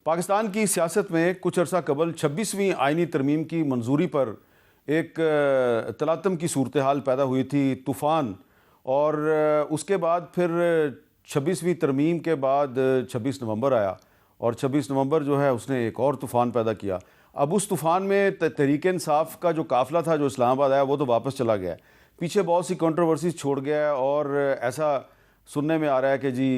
پاکستان کی سیاست میں کچھ عرصہ قبل 26ویں آئینی ترمیم کی منظوری پر ایک تلاطم کی صورتحال پیدا ہوئی تھی، طوفان، اور اس کے بعد پھر 26ویں ترمیم کے بعد 26 نومبر آیا، اور 26 نومبر جو ہے اس نے ایک اور طوفان پیدا کیا۔ اب اس طوفان میں تحریک انصاف کا جو قافلہ تھا جو اسلام آباد آیا وہ تو واپس چلا گیا ہے، پیچھے بہت سی کنٹروورسیز چھوڑ گیا ہے، اور ایسا سننے میں آ رہا ہے کہ جی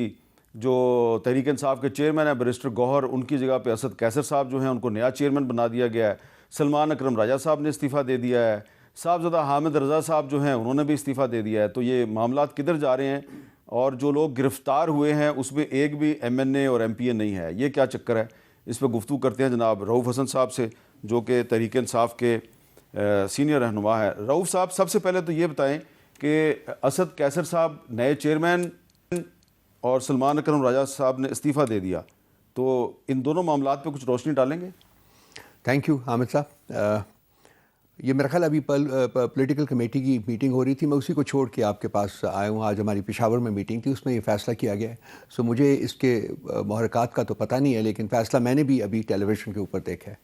جو تحریک انصاف کے چیئرمین ہیں بیرسٹر گوہر، ان کی جگہ پہ اسد قیصر صاحب جو ہیں ان کو نیا چیئرمین بنا دیا گیا ہے، سلمان اکرم راجہ صاحب نے استعفیٰ دے دیا ہے، صاحبزادہ حامد رضا صاحب جو ہیں انہوں نے بھی استعفیٰ دے دیا ہے۔ تو یہ معاملات کدھر جا رہے ہیں؟ اور جو لوگ گرفتار ہوئے ہیں اس میں ایک بھی ایم این اے اور ایم پی اے نہیں ہے، یہ کیا چکر ہے؟ اس پہ گفتگو کرتے ہیں جناب رؤوف حسن صاحب سے، جو کہ تحریک انصاف کے سینئر رہنما ہے۔ رؤوف صاحب، سب سے پہلے تو یہ بتائیں کہ اسد قیصر صاحب نئے چیئرمین اور سلمان اکرم راجہ صاحب نے استعفیٰ دے دیا، تو ان دونوں معاملات پہ کچھ روشنی ڈالیں گے؟ تھینک یو حامد صاحب۔ یہ میرا خیال ابھی پولیٹیکل کمیٹی کی میٹنگ ہو رہی تھی، میں اسی کو چھوڑ کے آپ کے پاس آیا ہوں۔ آج ہماری پشاور میں میٹنگ تھی، اس میں یہ فیصلہ کیا گیا ہے، سو مجھے اس کے محرکات کا تو پتہ نہیں ہے، لیکن فیصلہ میں نے بھی ابھی ٹیلی ویژن کے اوپر دیکھا ہے۔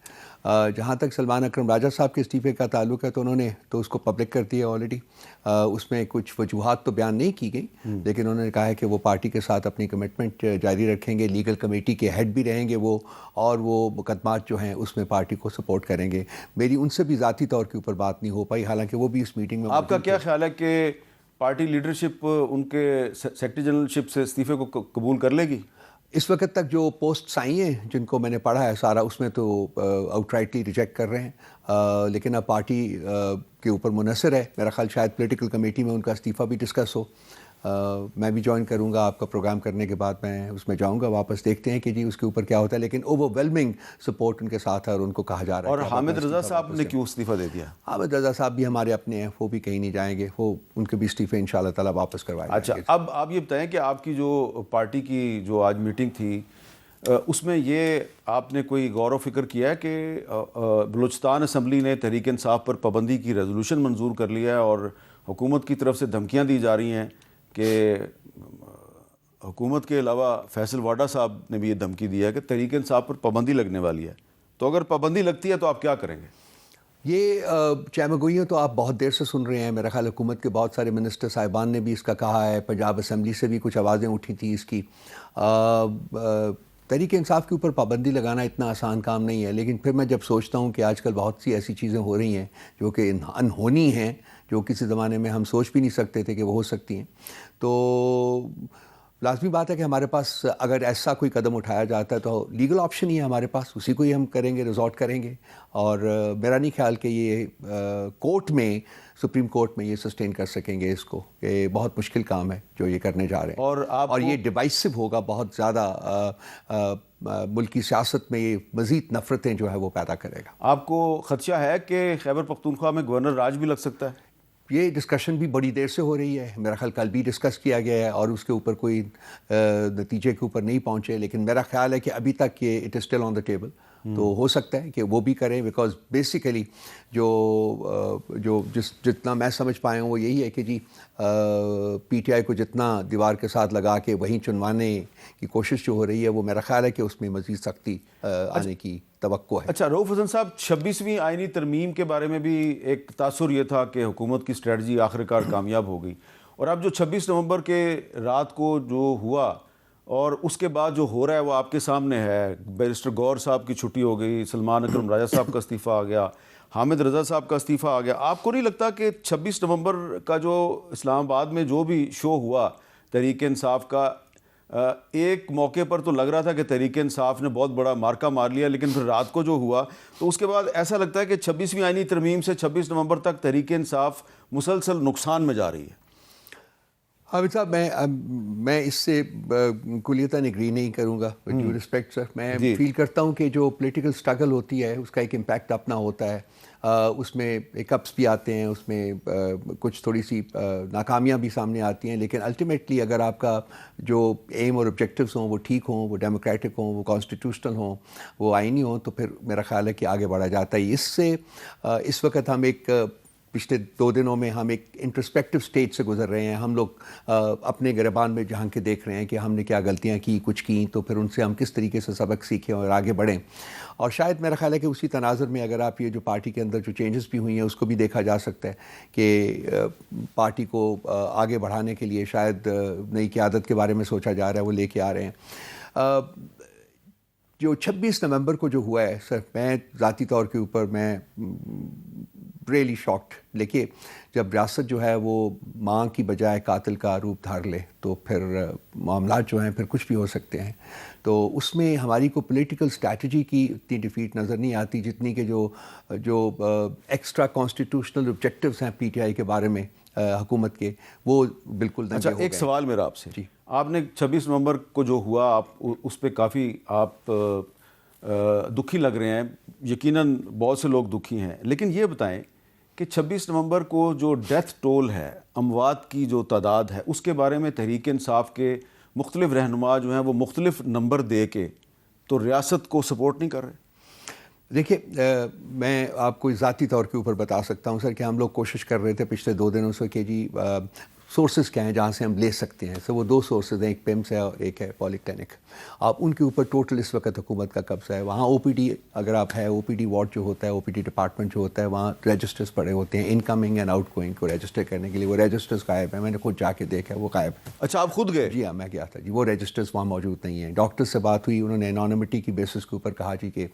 جہاں تک سلمان اکرم راجہ صاحب کے استعفے کا تعلق ہے تو انہوں نے تو اس کو پبلک کر دیا آلریڈی۔ اس میں کچھ وجوہات تو بیان نہیں کی گئی، لیکن انہوں نے کہا ہے کہ وہ پارٹی کے ساتھ اپنی کمٹمنٹ جاری رکھیں گے، لیگل کمیٹی کے ہیڈ بھی رہیں گے وہ، اور وہ مقدمات جو ہیں اس میں پارٹی کو سپورٹ کریں گے۔ میری ان سے بھی ذاتی طور کے اوپر بات نہیں ہو پائی، حالانکہ وہ بھی اس میٹنگ میں۔ آپ کا کیا خیال ہے کہ پارٹی لیڈرشپ ان کے سیکرٹری جنرل شپ سے استعفے کو قبول کر لے گی؟ اس وقت تک جو پوسٹس آئی ہیں جن کو میں نے پڑھا ہے سارا، اس میں تو آؤٹ رائٹلی ریجیکٹ کر رہے ہیں، لیکن اب پارٹی کے اوپر منحصر ہے۔ میرا خیال شاید پولیٹیکل کمیٹی میں ان کا استعفیٰ بھی ڈسکس ہو۔ میں بھی جوائن کروں گا، آپ کا پروگرام کرنے کے بعد میں اس میں جاؤں گا واپس، دیکھتے ہیں کہ جی اس کے اوپر کیا ہوتا ہے، لیکن اوور ویلمنگ سپورٹ ان کے ساتھ ہے اور ان کو کہا جا رہا ہے۔ اور حامد رضا صاحب نے کیوں استعفیٰ دے دیا؟ حامد رضا صاحب بھی ہمارے اپنے ہیں، وہ بھی کہیں نہیں جائیں گے، وہ ان کے بھی استعفے ان شاء اللہ تعالیٰ واپس کروائے جائیں گے۔ اچھا، اب آپ یہ بتائیں کہ آپ کی جو پارٹی کی جو آج میٹنگ تھی اس میں یہ آپ نے کوئی غور و فکر کیا ہے کہ بلوچستان اسمبلی نے تحریک انصاف پر پابندی کی ریزولوشن منظور کر لیا ہے، اور حکومت کی طرف سے دھمکیاں دی جا رہی ہیں کہ حکومت کے علاوہ فیصل واڈا صاحب نے بھی یہ دھمکی دی ہے کہ تحریک انصاف پر پابندی لگنے والی ہے، تو اگر پابندی لگتی ہے تو آپ کیا کریں گے؟ یہ چیمگوئیاں تو آپ بہت دیر سے سن رہے ہیں، میرا خیال حکومت کے بہت سارے منسٹر صاحبان نے بھی اس کا کہا ہے، پنجاب اسمبلی سے بھی کچھ آوازیں اٹھی تھیں اس کی۔ تحریک انصاف کے اوپر پابندی لگانا اتنا آسان کام نہیں ہے، لیکن پھر میں جب سوچتا ہوں کہ آج کل بہت سی ایسی چیزیں ہو رہی ہیں جو کہ انہونی ہیں، جو کسی زمانے میں ہم سوچ بھی نہیں سکتے تھے کہ وہ ہو سکتی ہیں، تو لازمی بات ہے کہ ہمارے پاس اگر ایسا کوئی قدم اٹھایا جاتا ہے تو لیگل آپشن ہی ہے ہمارے پاس، اسی کو ہی ہم کریں گے، ریزورٹ کریں گے، اور میرا نہیں خیال کہ یہ کورٹ میں، سپریم کورٹ میں یہ سسٹین کر سکیں گے اس کو، کہ بہت مشکل کام ہے جو یہ کرنے جا رہے ہیں، اور یہ ڈیوائسو ہوگا بہت زیادہ، ملکی سیاست میں یہ مزید نفرتیں جو ہے وہ پیدا کرے گا۔ آپ کو خدشہ ہے کہ خیبر پختونخوا میں گورنر راج بھی لگ سکتا ہے؟ یہ ڈسکشن بھی بڑی دیر سے ہو رہی ہے، میرا خیال کل بھی ڈسکس کیا گیا ہے اور اس کے اوپر کوئی نتیجے کے اوپر نہیں پہنچے، لیکن میرا خیال ہے کہ ابھی تک یہ it is still on the table, تو ہو سکتا ہے کہ وہ بھی کریں، بیکاز بیسیکلی جو جتنا میں سمجھ پایا ہوں وہ یہی ہے کہ جی پی ٹی آئی کو جتنا دیوار کے ساتھ لگا کے وہیں چنوانے کی کوشش جو ہو رہی ہے، وہ میرا خیال ہے کہ اس میں مزید سختی آنے کی توقع ہے۔ اچھا رؤوف حسن صاحب، 26ویں آئینی ترمیم کے بارے میں بھی ایک تاثر یہ تھا کہ حکومت کی اسٹریٹجی آخرکار کامیاب ہو گئی، اور اب جو 26 نومبر کے رات کو جو ہوا اور اس کے بعد جو ہو رہا ہے وہ آپ کے سامنے ہے، بیرسٹر گوہر صاحب کی چھٹی ہو گئی، سلمان اکرم راجہ صاحب کا استعفیٰ آ گیا، حامد رضا صاحب کا استعفیٰ آ گیا۔ آپ کو نہیں لگتا کہ 26 نومبر کا جو اسلام آباد میں جو بھی شو ہوا تحریک انصاف کا، ایک موقع پر تو لگ رہا تھا کہ تحریک انصاف نے بہت بڑا مارکا مار لیا، لیکن پھر رات کو جو ہوا تو اس کے بعد ایسا لگتا ہے کہ 26ویں آئینی ترمیم سے 26 نومبر تک تحریک انصاف مسلسل نقصان میں جا رہی ہے؟ حامد صاحب، میں اس سے کلیتاً اگری نہیں کروں گا، ڈیو رسپیکٹ سر۔ میں فیل کرتا ہوں کہ جو پولیٹیکل سٹرگل ہوتی ہے اس کا ایک امپیکٹ اپنا ہوتا ہے، اس میں ایک اپس بھی آتے ہیں، اس میں کچھ تھوڑی سی ناکامیاں بھی سامنے آتی ہیں، لیکن الٹیمیٹلی اگر آپ کا جو ایم اور آبجیکٹیوز ہوں وہ ٹھیک ہوں، وہ ڈیموکریٹک ہوں، وہ کانسٹیٹیوشنل ہوں، وہ آئینی ہوں، تو پھر میرا خیال ہے کہ آگے بڑھا جاتا ہے۔ اس سے اس وقت ہم ایک پچھلے 2 دنوں میں ہم ایک انٹرسپیکٹو سٹیج سے گزر رہے ہیں. ہم لوگ اپنے گریبان میں جھانک کے دیکھ رہے ہیں کہ ہم نے کیا غلطیاں کی, کچھ کی, تو پھر ان سے ہم کس طریقے سے سبق سیکھیں اور آگے بڑھیں. اور شاید میرا خیال ہے کہ اسی تناظر میں اگر آپ یہ جو پارٹی کے اندر جو چینجز بھی ہوئی ہیں اس کو بھی دیکھا جا سکتا ہے کہ پارٹی کو آگے بڑھانے کے لیے شاید نئی قیادت کے بارے میں سوچا جا رہا ہے, وہ لے کے آ رہے ہیں. جو 26 نومبر کو جو ہوا ہے سر, میں ذاتی طور کے اوپر میں ریئلی شاکڈ. دیکھیے جب ریاست جو ہے وہ ماں کی بجائے قاتل کا روپ دھار لے تو پھر معاملات جو ہیں پھر کچھ بھی ہو سکتے ہیں. تو اس میں ہماری کو پولیٹیکل اسٹریٹجی کی اتنی ڈیفیٹ نظر نہیں آتی جتنی کہ جو ایکسٹرا کانسٹیٹیوشنل آبجیکٹیوز ہیں پی ٹی آئی کے بارے میں حکومت کے, وہ بالکل. اچھا ایک سوال میرا آپ سے, جی آپ نے 26 نومبر کو جو ہوا آپ اس پہ کافی آپ دکھی لگ رہے ہیں, یقیناً بہت سے لوگ دکھی ہیں, لیکن یہ بتائیں کہ 26 نومبر کو جو ڈیتھ ٹول ہے, اموات کی جو تعداد ہے, اس کے بارے میں تحریک انصاف کے مختلف رہنما جو ہیں وہ مختلف نمبر دے کے تو ریاست کو سپورٹ نہیں کر رہے. دیکھیے میں آپ کو ذاتی طور کے اوپر بتا سکتا ہوں سر کہ ہم لوگ کوشش کر رہے تھے پچھلے 2 دنوں سے کہ جی سورسز کیا ہیں جہاں سے ہم لے سکتے ہیں. سر وہ 2 سورسز ہیں, ایک پیمس ہے اور ایک ہے پالی کلینک. آپ ان کے اوپر ٹوٹل اس وقت حکومت کا قبضہ ہے. وہاں او پی ڈی اگر آپ ہے, او پی ڈی وارڈ جو ہوتا ہے, او پی ڈی ڈپارٹمنٹ جو ہوتا ہے, وہاں رجسٹرز پڑے ہوتے ہیں انکمنگ اینڈ آؤٹ گوئنگ کو رجسٹر کرنے کے لیے. وہ رجسٹرز غائب ہیں, میں نے خود جا کے دیکھا ہے وہ غائب ہے. اچھا آپ خود گئے؟ جی ہاں میں گیا تھا جی. وہ رجسٹرز وہاں موجود نہیں ہیں. ڈاکٹر سے بات ہوئی, انہوں نے انانیمٹی کی بیسس کے اوپر کہا جی کہ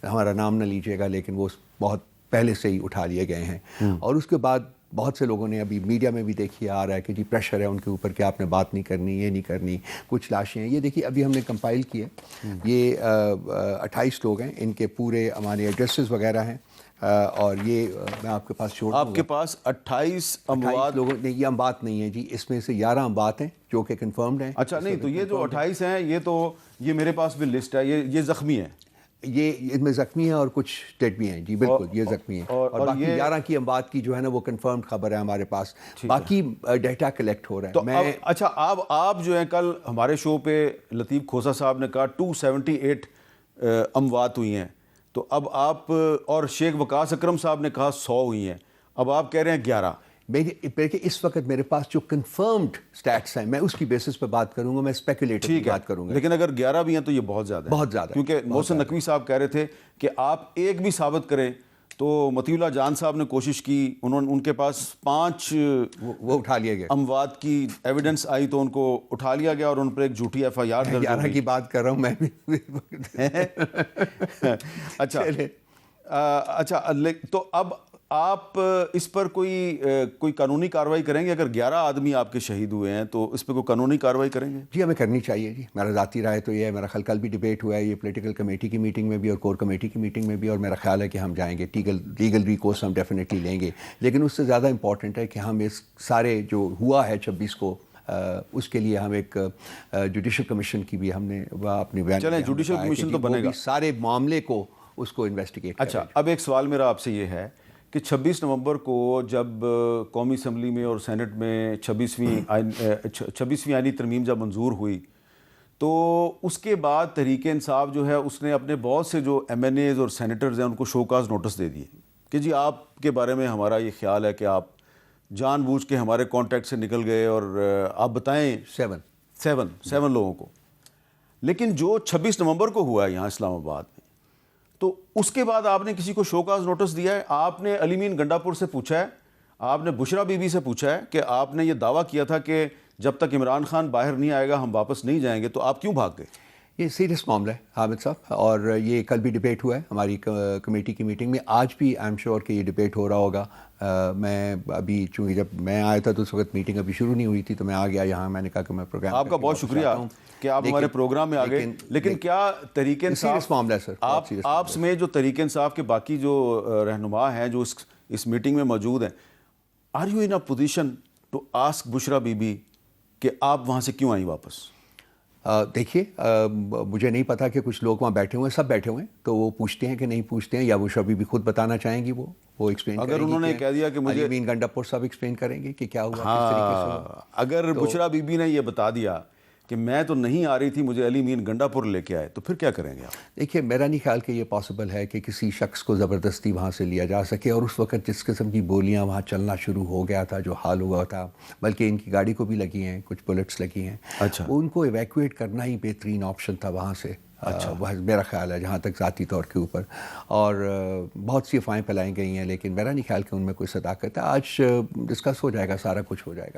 ہمارا نام نہ لیجیے گا, لیکن وہ بہت پہلے سے ہی اٹھا لیے گئے ہیں. اور اس کے بعد بہت سے لوگوں نے ابھی میڈیا میں بھی دیکھیے آ رہا ہے کہ جی پریشر ہے ان کے اوپر کہ آپ نے بات نہیں کرنی, یہ نہیں کرنی. کچھ لاشیں ہیں, یہ دیکھیے ابھی ہم نے کمپائل کی ہے, یہ 28 لوگ ہیں, ان کے پورے ہمارے ایڈریسز وغیرہ ہیں. اور یہ میں آپ کے پاس چھوڑ, آپ کے پاس 28 اموات لوگوں نے, یہ اموات نہیں ہیں جی, اس میں سے 11 اموات ہیں جو کہ کنفرمڈ ہیں. اچھا نہیں, تو یہ جو 28 ہیں یہ تو یہ میرے پاس بھی لسٹ ہے, یہ زخمی ہیں. یہ ان میں زخمی ہیں اور کچھ ڈیڈ بھی ہیں جی, بالکل یہ زخمی ہیں. اور باقی 11 کی اموات کی جو ہے نا وہ کنفرمڈ خبر ہے ہمارے پاس. باقی ڈیٹا کلیکٹ ہو رہا ہے. تو اچھا آپ جو ہیں کل ہمارے شو پہ لطیف کھوسا صاحب نے کہا 278 اموات ہوئی ہیں, تو اب آپ, اور شیخ وقاص اکرم صاحب نے کہا 100 ہوئی ہیں, اب آپ کہہ رہے ہیں 11. دیکھیے اس وقت میرے پاس جو کنفرمڈ سٹیٹس ہیں میں اس کی بیسس پہ بات کروں گا, میں اسپیکولیٹو بات کروں گا. لیکن اگر 11 بھی ہیں تو یہ بہت زیادہ ہے, بہت زیادہ, کیونکہ محسن نقوی صاحب کہہ رہے تھے کہ آپ ایک بھی ثابت کریں. تو مطیع اللہ جان صاحب نے کوشش کی, ان کے پاس 5 وہ اٹھا لیا گیا, اموات کی ایویڈنس آئی تو ان کو اٹھا لیا گیا اور ان پر ایک جھوٹی ایف آئی آر درج ہو گئی. کی بات کر رہا ہوں میں بھی. اچھا تو اب آپ اس پر کوئی قانونی کارروائی کریں گے؟ اگر 11 آدمی آپ کے شہید ہوئے ہیں تو اس پہ کوئی قانونی کارروائی کریں گے؟ جی ہمیں کرنی چاہیے جی. میرا ذاتی رائے تو یہ ہے, میرا خیال کل بھی ڈیبیٹ ہوا ہے یہ پولیٹیکل کمیٹی کی میٹنگ میں بھی اور کور کمیٹی کی میٹنگ میں بھی, اور میرا خیال ہے کہ ہم جائیں گے, لیگل ریکورس ہم ڈیفینیٹلی لیں گے. لیکن اس سے زیادہ امپورٹنٹ ہے کہ ہم اس سارے جو ہوا ہے 26 کو اس کے لیے ہم ایک جوڈیشل کمیشن کی بھی ہم نے اپنی بیان, چلیں جوڈیشل کمیشن تو بنے گا, سارے معاملے کو اس کو انویسٹیگیٹ. اچھا اب ایک سوال میرا آپ سے یہ ہے کہ 26 نومبر کو جب قومی اسمبلی میں اور سینٹ میں 26ویں آئینی ترمیم جب منظور ہوئی تو اس کے بعد تحریک انصاف جو ہے اس نے اپنے بہت سے جو ایم این ایز اور سینیٹرز ہیں ان کو شوکاز نوٹس دے دیے کہ جی آپ کے بارے میں ہمارا یہ خیال ہے کہ آپ جان بوجھ کے ہمارے کانٹیکٹ سے نکل گئے, اور آپ بتائیں 7 لوگوں کو. لیکن جو 26 نومبر کو ہوا ہے یہاں اسلام آباد میں, تو اس کے بعد آپ نے کسی کو شوکاز نوٹس دیا ہے؟ آپ نے علی مین گنڈا پور سے پوچھا ہے, آپ نے بشرا بی بی سے پوچھا ہے کہ آپ نے یہ دعویٰ کیا تھا کہ جب تک عمران خان باہر نہیں آئے گا ہم واپس نہیں جائیں گے, تو آپ کیوں بھاگ گئے؟ یہ سیریس معاملہ ہے حامد صاحب, اور یہ کل بھی ڈیبیٹ ہوا ہے ہماری کمیٹی کی میٹنگ میں, آج بھی آئی ایم شیور کہ یہ ڈیبیٹ ہو رہا ہوگا. میں ابھی چونکہ جب میں آیا تھا تو اس وقت میٹنگ ابھی شروع نہیں ہوئی تھی تو میں آ گیا یہاں, میں نے کہا کہ میں پروگرام. آپ کا بہت شکریہ کہ آپ ہمارے پروگرام میں آ گئے, لیکن کیا تحریک انصاف معاملہ ہے سر, آپ سمیت جو تحریک انصاف کے باقی جو رہنما ہیں جو اس میٹنگ میں موجود ہیں, are you in a position to ask Bushra Bibi بی کہ آپ وہاں سے کیوں آئیں واپس؟ دیکھیے مجھے نہیں پتا کہ کچھ لوگ وہاں بیٹھے ہوئے ہیں, سب بیٹھے ہوئے ہیں, تو وہ پوچھتے ہیں کہ نہیں پوچھتے ہیں, یا وہ شبھی بھی خود بتانا چاہیں گی, وہ ایکسپلین کریں گی. اگر انہوں نے کہہ دیا کہ مجھے مین گنڈا پور صاحب ایکسپلین کریں گے کہ کیا ہوا, کس طریقے سے. اگر بشرا بی بی نے یہ بتا دیا کہ میں تو نہیں آ رہی تھی, مجھے علی مین گنڈا پور لے کے آئے, تو پھر کیا کریں گے آپ؟ دیکھیے میرا نہیں خیال کہ یہ پاسبل ہے کہ کسی شخص کو زبردستی وہاں سے لیا جا سکے, اور اس وقت جس قسم کی گولیاں وہاں چلنا شروع ہو گیا تھا, جو حال ہوا تھا, بلکہ ان کی گاڑی کو بھی لگی ہیں, کچھ بلٹس لگی ہیں. اچھا. ان کو ایویکویٹ کرنا ہی بہترین آپشن تھا وہاں سے. وہ میرا خیال ہے جہاں تک ذاتی طور کے اوپر, اور بہت سی افواہیں پھیلائی گئی ہیں, لیکن میرا نہیں خیال کہ ان میں کوئی صداقت ہے. آج ڈسکس ہو جائے گا, سارا کچھ ہو جائے گا.